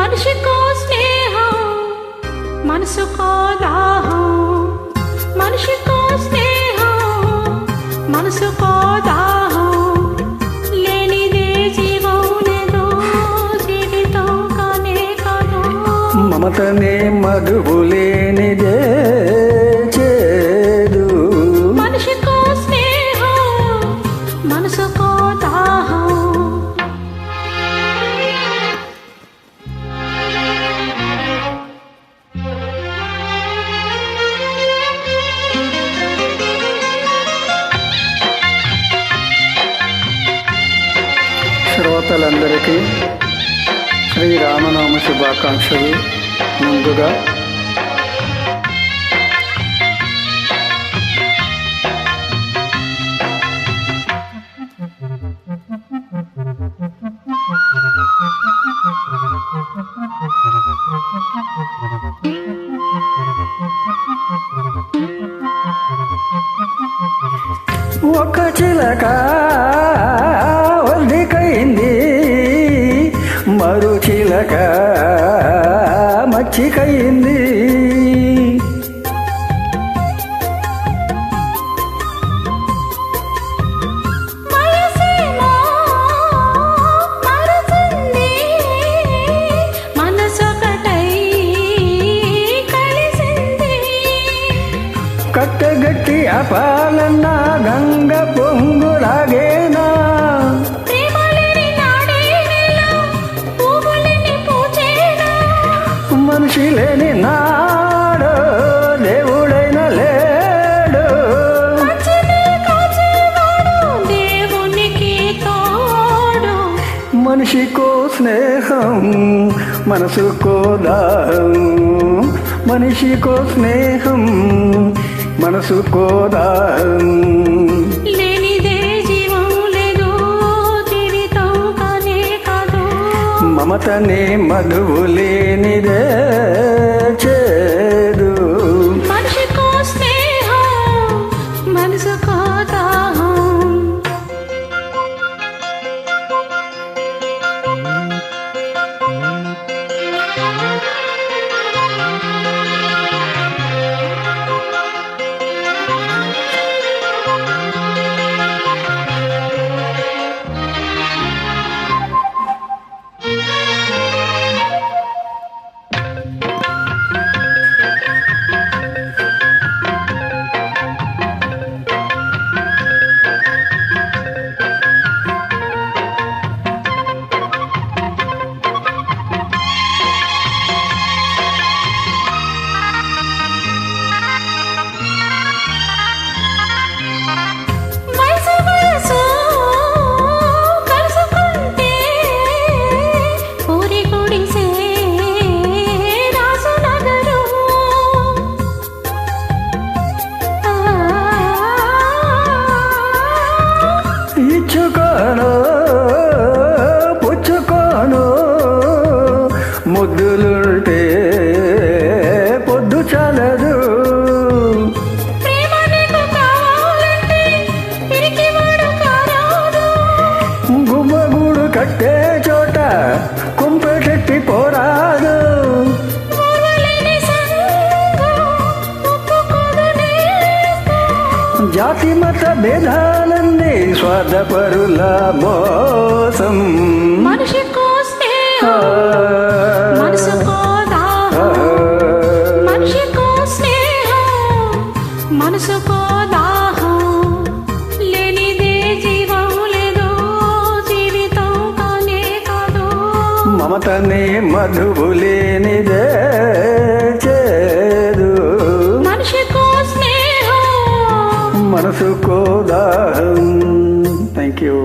మనిషికో స్నేహం మనసుకో దాహం, మనిషికో స్నేహం మనసుకో దాహం, లేనిదే జీవం లేదు, జీవితం కానే కాదు. మమతనే మధువు లేనిదే చేదు, మనిషికో స్నేహం మనసుకో దాహం. శ్రోతలందరికీ శ్రీరామనవమి శుభాకాంక్షలు. ముందుగా ఒక చిలక ఒల్లికైంది, మరు చిలక మచ్చికైంది. కట్టగట్టి అపాలన్న గంగ పొంగులాగేనా, మనిషి లేని నాడు దేవుడైన లేడు, దేవునికి తోడు. మనిషికో స్నేహం మనసుకో దాహం, మనిషికో స్నేహం మనసుకో దాహం, లేనిదే జీవం లేదు, జీవితం కానే కాదు. మమతనే మధువు లేనిదే చేదు, మనిషికో స్నేహం మనసుకో దాహం. ఇచ్చుకోను పుచ్చుకోను, ముద్దులుంటే పొద్దు చాలదు, గుమ్మగూడు కట్టే చోట కుంపెట్టి పోరాదు, జాతి మత భేదాలన్నీ స్వార్థపరుల మోసం, మనిషికో స్నేహం మనసుకో దాహం, మనిషికో స్నేహం మనసుకో దాహం, లేనిదే జీవం లేదు, జీవితం కానే కాదు. మమతనే మధువు లేనిదే చేదు, మనిషికో స్నేహం మనసుకో దాహం. Thank you.